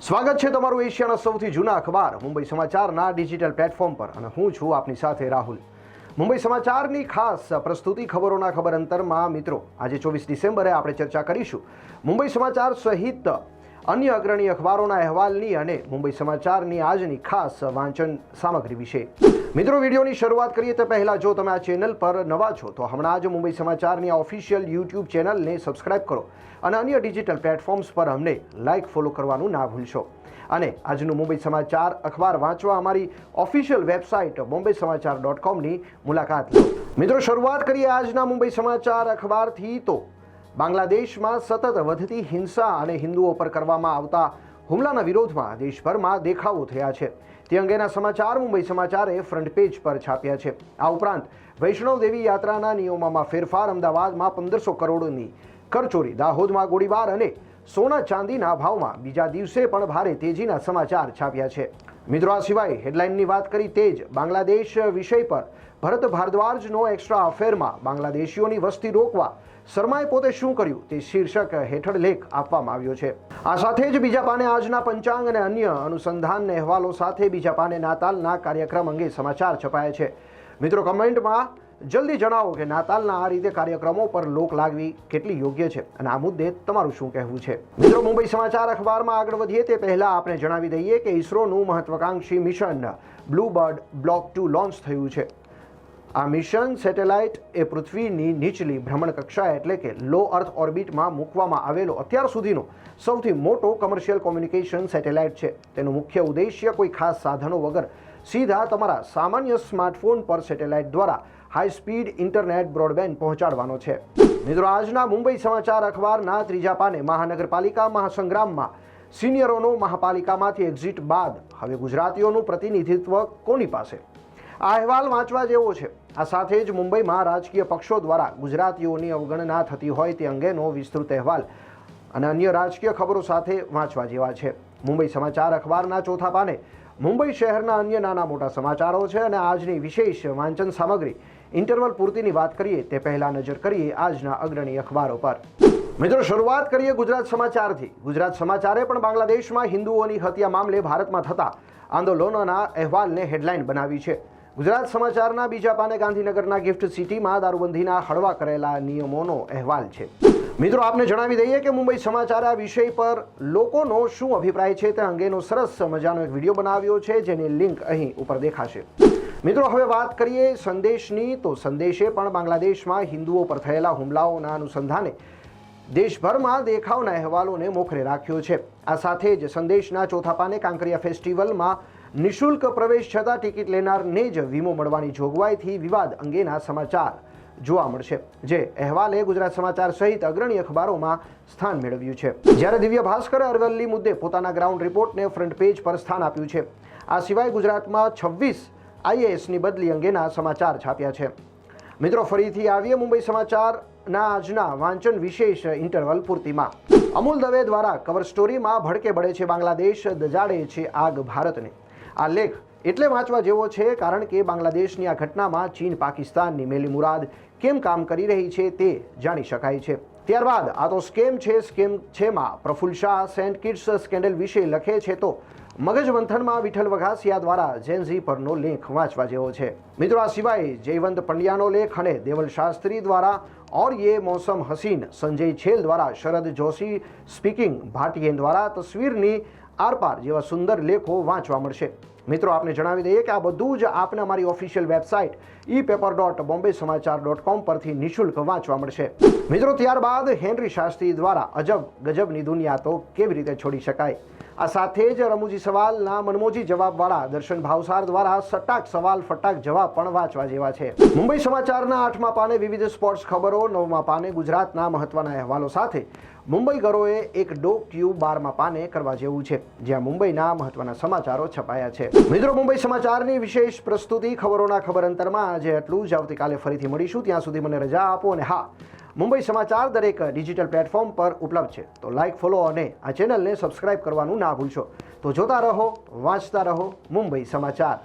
સ્વાગત છે તમારું એશિયાના સૌથી જૂના અખબાર મુંબઈ સમાચારના ડિજિટલ પ્લેટફોર્મ પર અને હું છું આપની સાથે રાહુલ। મુંબઈ સમાચારની ખાસ પ્રસ્તુતિ ખબરોના ખબર અંતરમાં મિત્રો આજે 24 ડિસેમ્બરે આપણે ચર્ચા કરીશું મુંબઈ સમાચાર સહિત અન્ય અગ્રણી અખબારોના અહેવાલની અને મુંબઈ સમાચારની આજની ખાસ વાંચન સામગ્રી વિશે। મિત્રો વિડીયોની શરૂઆત કરીએ તે પહેલાં જો તમે આ ચેનલ પર નવા છો તો હમણાં જ મુંબઈ સમાચારની આ ઓફિશિયલ યુટ્યુબ ચેનલને સબસ્ક્રાઇબ કરો અને અન્ય ડિજિટલ પ્લેટફોર્મ્સ પર અમને લાઇક ફોલો કરવાનું ના ભૂલશો। અને આજનું મુંબઈ સમાચાર અખબાર વાંચવા અમારી ઓફિશિયલ વેબસાઇટ mumbaisamachar.comની મુલાકાત લો। મિત્રો શરૂઆત કરીએ આજના મુંબઈ સમાચાર અખબારથી તો બાંગ્લાદેશમાં સતત વધતી હિંસા અને હિન્દુઓ પર કરવામાં આવતા હુમલાના વિરોધમાં દેશભરમાં દેખાવો થયા છે તે અંગેના સમાચાર મુંબઈ સમાચારે ફ્રન્ટ પેજ પર છાપ્યા છે। આ ઉપરાંત વૈષ્ણવ દેવી યાત્રાના નિયમોમાં ફેરફાર, અમદાવાદમાં 1500 કરોડની કરચોરી, દાહોદમાં ગોળીબાર અને સોના ચાંદીના ભાવમાં બીજા દિવસે પણ ભારે તેજીના સમાચાર છાપ્યા છે। મિત્રો આ સિવાય હેડલાઇનની વાત કરી તે જ બાંગ્લાદેશ વિષય પર ભરત ભારદ્વાજનો એક્સ્ટ્રા અફેરમાં બાંગ્લાદેશીઓની વસ્તી રોકવા શર્માએ પોતે શું કર્યું તે શીર્ષક હેઠળ લેખ આપવામાં આવ્યો છે। આ સાથે જ બીજા પાને આજના પંચાંગ અને અન્ય અનુસંધાન અહેવાલો સાથે બીજા પાને નાતાલના કાર્યક્રમ અંગે સમાચાર છપાયા છે। મિત્રો કમેન્ટમાં જલ્દી જણાવો કે નાતાલના આ રીતે કાર્યક્રમો પર લોક લાગવી કેટલી યોગ્ય છે અને આ મુદ્દે તમારું શું કહેવું છે। મિત્રો મુંબઈ સમાચાર અખબારમાં આગળ વધીએ તે પહેલા આપણે જણાવી દઈએ કે ઇસરોનું મહત્વાકાંક્ષી મિશન બ્લુબર્ડ બ્લોક 2 લોન્ચ થયું છે। આ મિશન સેટેલાઇટ એ પૃથ્વીની નીચલી ભ્રમણ કક્ષા એટલે કે લો અર્થ ઓર્બિટમાં મૂકવામાં આવેલો અત્યાર સુધીનો સૌથી મોટો કમર્શિયલ કોમ્યુનિકેશન સેટેલાઇટ છે। તેનો મુખ્ય ઉદ્દેશ્ય કોઈ ખાસ સાધનો વગર સીધા તમારા સામાન્ય સ્માર્ટફોન પર સેટેલાઇટ દ્વારા હાઈ સ્પીડ ઇન્ટરનેટ બ્રોડબેન્ડ પહોંચાડવાનો છે। મિત્રો આજના મુંબઈ સમાચાર અખબારના ત્રીજા પાને મહાનગરપાલિકા મહાસંગ્રામમાં સિનિયરોનો મહાપાલિકામાંથી એક્ઝિટ બાદ હવે ગુજરાતીઓનું પ્રતિનિધિત્વ કોની પાસે? આ અહેવાલ વાંચવા જેવો છે। આ સાથે જ મુંબઈમાં રાજકીય પક્ષો દ્વારા ગુજરાતીઓની અવગણના થતી હોય તે અંગેનો વિસ્તૃત અહેવાલ અને અન્ય રાજકીય ખબરો સાથે વાંચવા જેવા છે। મુંબઈ સમાચાર અખબારના ચોથા પાને મુંબઈ શહેરના અન્ય નાના મોટા સમાચારો છે અને આજની વિશેષ વાંચન સામગ્રી ઇન્ટરવલ પૂર્તિની વાત કરીએ તે પહેલાં નજર કરીએ આજના અગ્રણી અખબારો પર। મિત્રો શરૂઆત કરીએ ગુજરાત સમાચારથી। ગુજરાત સમાચારે પણ બાંગ્લાદેશમાં હિન્દુઓની હત્યા મામલે ભારતમાં થતા આંદોલનોના અહેવાલને હેડલાઇન બનાવી છે। ગુજરાત સમાચારના બીજા પાને ગાંધીનગરના ગિફ્ટ સિટીમાં દારૂબંધીના હળવા કરેલા નિયમોનો અહેવાલ છે। મિત્રો આપને જણાવી દઈએ કે મુંબઈ સમાચારે આ વિષય પર લોકોનો શું અભિપ્રાય છે તે અંગેનો સરસ મજાનો એક વિડીયો બનાવ્યો છે જેની લિંક અહીં ઉપર દેખાશે। મિત્રો હવે વાત કરીએ સંદેશની તો સંદેશે પણ બાંગ્લાદેશમાં હિન્દુઓ પર થયેલા હુમલાઓના અનુસંધાને દેશભરમાં દેખાવના અહેવાલોને મોખરે રાખ્યો છે। આ સાથે જ સંદેશના ચોથા પાને કાંકરિયા ફેસ્ટિવલમાં નિઃશુલ્ક પ્રવેશ છતાં ટિકિટ લેનારને જ વીમો મળવાની જોગવાઈથી વિવાદ અંગેના સમાચાર જોવા મળશે જે અહેવાલે ગુજરાત સમાચાર સહિત અગ્રણી અખબારોમાં સ્થાન મેળવ્યું છે। જ્યારે દિવ્ય ભાસ્કરે અરવલ્લી મુદ્દે પોતાના ગ્રાઉન્ડ રિપોર્ટને ફ્રન્ટ પેજ પર સ્થાન આપ્યું છે। આ સિવાય ગુજરાતમાં 26 આઈએએસની બદલી અંગેના સમાચાર છાપ્યા છે। મિત્રો ફરીથી આવીએ મુંબઈ સમાચારના આજના વાંચન વિશેષ ઇન્ટરવલ પૂર્તિમાં। અમૂલ દવે દ્વારા કવર સ્ટોરીમાં ભડકે બળે છે બાંગ્લાદેશ, દજાડે છે આગ ભારતને। આ લેખ એટલે વાંચવા જેવો છે કારણ કે બાંગ્લાદેશની આ ઘટનામાં ચીન પાકિસ્તાનની મેલી મુરાદ કેમ કામ કરી રહી છે તે જાણી શકાય છે। ત્યારબાદ આ તો સ્કેમ છે માં પ્રફુલ્લ શાહ સેન્ટ કિટ્સ સ્કેન્ડલ વિશે લખે છે તો મગજ મંથનમાં વિઠ્ઠલ વઘાસિયા દ્વારા જેનઝી પરનો લેખ વાંચવા જેવો છે। મિત્રો આ સિવાય જયવંત પંડ્યાનો લેખ અને દેવલ શાસ્ત્રી દ્વારા ઓર યે મૌસમ હસીન, સંજય છેલ દ્વારા શરદ જોશી સ્પીકિંગ, ભાટિયન દ્વારા તસવીરની આરપાર જેવા સુંદર લેખો વાંચવા મળશે। મિત્રો આપને જણાવી દઈએ કે આ બધું જ આપને અમારી ઓફિશિયલ વેબસાઇટ epaper.bombaysamachar.com પરથી નિઃશુલ્ક વાંચવા મળશે। મિત્રો ત્યારબાદ હેનરી શાસ્ત્રી દ્વારા અજબ ગજબની દુનિયા તો કેવી રીતે છોડી શકાય? આ સાથે જ રમૂજી સવાલના મનમોજી જવાબવાળા દર્શન ભાવસાર દ્વારા સટાક સવાલ ફટાક જવાબ પણ વાંચવા જેવા છે। મુંબઈ સમાચારના 8મા પાને વિવિધ સ્પોર્ટ્સ ખબરો, 9મા પાને ગુજરાતના મહત્વના અહેવાલો સાથે મુંબઈગરોએ એક ડોક્યુ 12મા પાને કરવા જેવું છે જ્યાં મુંબઈના મહત્વના સમાચારો છપાયા છે। મિત્રો મુંબઈ સમાચારની વિશેષ પ્રસ્તુતિ ખબરોના ખબર અંતરમાં આજે એટલું જ। આવતીકાલે ફરીથી મળીશું, ત્યાં સુધી મને રજા આપો અને હા, મુંબઈ સમાચાર દરેક ડિજિટલ પ્લેટફોર્મ પર ઉપલબ્ધ છે તો લાઇક, ફોલો અને આ ચેનલને સબસ્ક્રાઇબ કરવાનું ના ભૂલશો। તો જોતા રહો, વાંચતા રહો મુંબઈ સમાચાર।